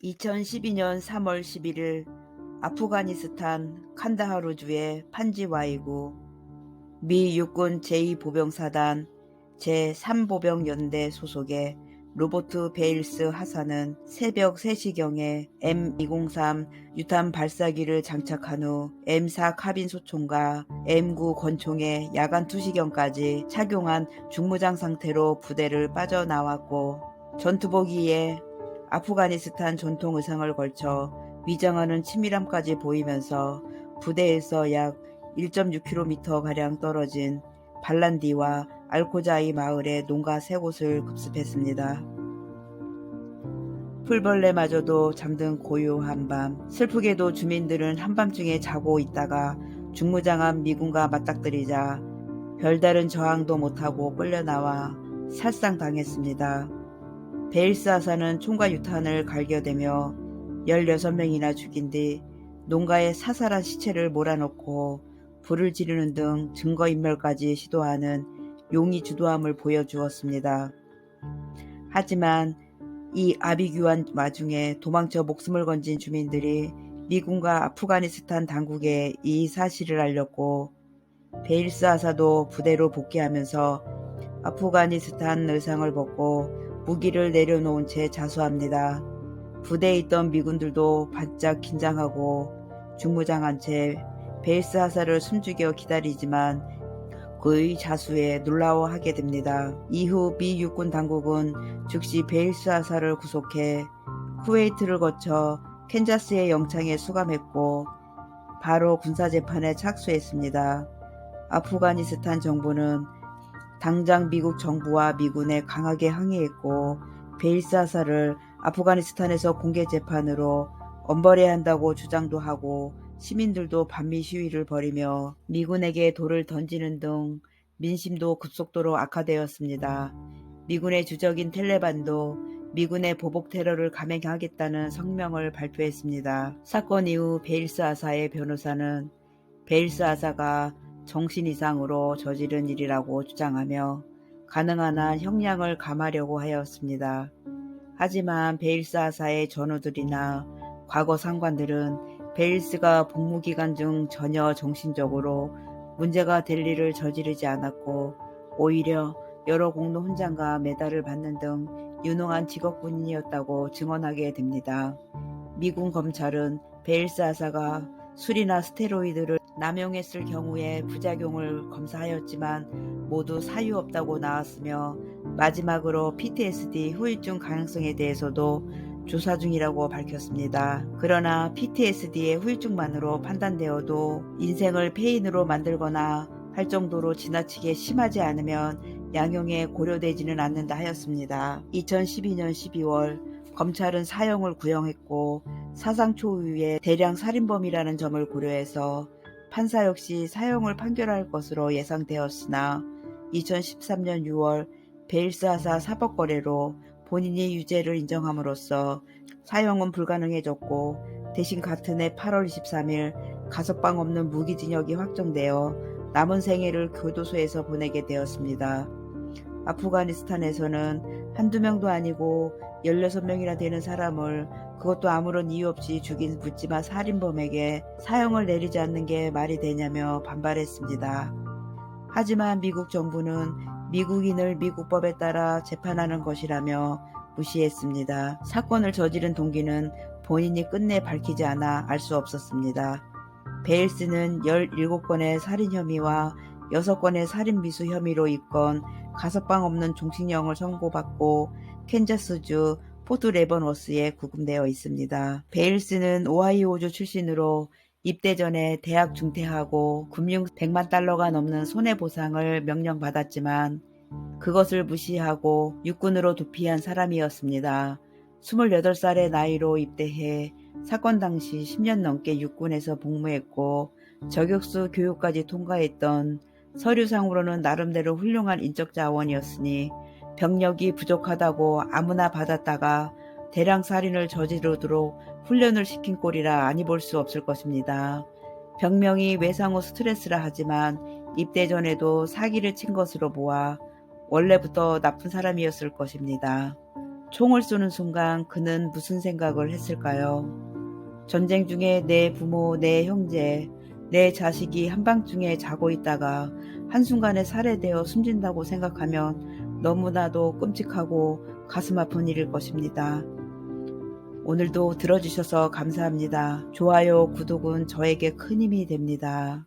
2012년 3월 11일 아프가니스탄 칸다하루주의 판지와이구 미 육군 제2보병사단 제3보병연대 소속의 로버트 베일스 하사는 새벽 3시경에 M203 유탄 발사기를 장착한 후 M4 카빈 소총과 M9 권총에 야간 투시경까지 착용한 중무장 상태로 부대를 빠져나왔고, 전투복 위에 아프가니스탄 전통 의상을 걸쳐 위장하는 치밀함까지 보이면서 부대에서 약 1.6km가량 떨어진 발란디와 알코자이 마을의 농가 3곳을 급습했습니다. 풀벌레마저도 잠든 고요한 밤, 슬프게도 주민들은 한밤중에 자고 있다가 중무장한 미군과 맞닥뜨리자 별다른 저항도 못하고 끌려나와 살상당했습니다. 베일스 하사는 총과 유탄을 갈겨대며 16명이나 죽인 뒤 농가에 사살한 시체를 몰아넣고 불을 지르는 등 증거인멸까지 시도하는 용의주도함을 보여주었습니다. 하지만 이 아비규환 와중에 도망쳐 목숨을 건진 주민들이 미군과 아프가니스탄 당국에 이 사실을 알렸고, 베일스 하사도 부대로 복귀하면서 아프가니스탄 의상을 벗고 무기를 내려놓은 채 자수합니다. 부대에 있던 미군들도 바짝 긴장하고 중무장한 채 베일스 하사를 숨죽여 기다리지만 그의 자수에 놀라워하게 됩니다. 이후 미 육군 당국은 즉시 베일스 하사를 구속해 쿠웨이트를 거쳐 캔자스의 영창에 수감했고 바로 군사재판에 착수했습니다. 아프가니스탄 정부는 당장 미국 정부와 미군에 강하게 항의했고, 베일스 하사를 아프가니스탄에서 공개 재판으로 엄벌해야 한다고 주장도 하고, 시민들도 반미 시위를 벌이며 미군에게 돌을 던지는 등 민심도 급속도로 악화되었습니다. 미군의 주적인 텔레반도 미군의 보복 테러를 감행하겠다는 성명을 발표했습니다. 사건 이후 베일스 하사의 변호사는 베일스 하사가 정신 이상으로 저지른 일이라고 주장하며 가능한 한 형량을 감하려고 하였습니다. 하지만 베일스 하사의 전우들이나 과거 상관들은 베일스가 복무기간 중 전혀 정신적으로 문제가 될 일을 저지르지 않았고, 오히려 여러 공로 훈장과 메달을 받는 등 유능한 직업군인이었다고 증언하게 됩니다. 미군 검찰은 베일스 하사가 술이나 스테로이드를 남용했을 경우에 부작용을 검사하였지만 모두 사유 없다고 나왔으며, 마지막으로 PTSD 후유증 가능성에 대해서도 조사 중이라고 밝혔습니다. 그러나 PTSD의 후유증만으로 판단되어도 인생을 폐인으로 만들거나 할 정도로 지나치게 심하지 않으면 양형에 고려되지는 않는다 하였습니다. 2012년 12월 검찰은 사형을 구형했고, 사상 초유의 대량 살인범이라는 점을 고려해서 판사 역시 사형을 판결할 것으로 예상되었으나 2013년 6월 베일스 하사 사법거래로 본인이 유죄를 인정함으로써 사형은 불가능해졌고, 대신 같은 해 8월 23일 가석방 없는 무기징역이 확정되어 남은 생애를 교도소에서 보내게 되었습니다. 아프가니스탄에서는 한두 명도 아니고 16명이나 되는 사람을, 그것도 아무런 이유 없이 죽인 묻지마 살인범에게 사형을 내리지 않는 게 말이 되냐며 반발했습니다. 하지만 미국 정부는 미국인을 미국법에 따라 재판하는 것이라며 무시했습니다. 사건을 저지른 동기는 본인이 끝내 밝히지 않아 알 수 없었습니다. 베일스는 17건의 살인 혐의와 6건의 살인 미수 혐의로 입건, 가석방 없는 종신형을 선고받고 캔자스주 포트 레버너스에 구금되어 있습니다. 베일스는 오하이오주 출신으로 입대 전에 대학 중퇴하고 금융 100만 달러가 넘는 손해보상을 명령받았지만 그것을 무시하고 육군으로 도피한 사람이었습니다. 28살의 나이로 입대해 사건 당시 10년 넘게 육군에서 복무했고 저격수 교육까지 통과했던, 서류상으로는 나름대로 훌륭한 인적 자원이었으니 병력이 부족하다고 아무나 받았다가 대량 살인을 저지르도록 훈련을 시킨 꼴이라 아니 볼 수 없을 것입니다. 병명이 외상 후 스트레스라 하지만 입대 전에도 사기를 친 것으로 보아 원래부터 나쁜 사람이었을 것입니다. 총을 쏘는 순간 그는 무슨 생각을 했을까요? 전쟁 중에 내 부모, 내 형제, 내 자식이 한밤중에 자고 있다가 한순간에 살해되어 숨진다고 생각하면 너무나도 끔찍하고 가슴 아픈 일일 것입니다. 오늘도 들어주셔서 감사합니다. 좋아요, 구독은 저에게 큰 힘이 됩니다.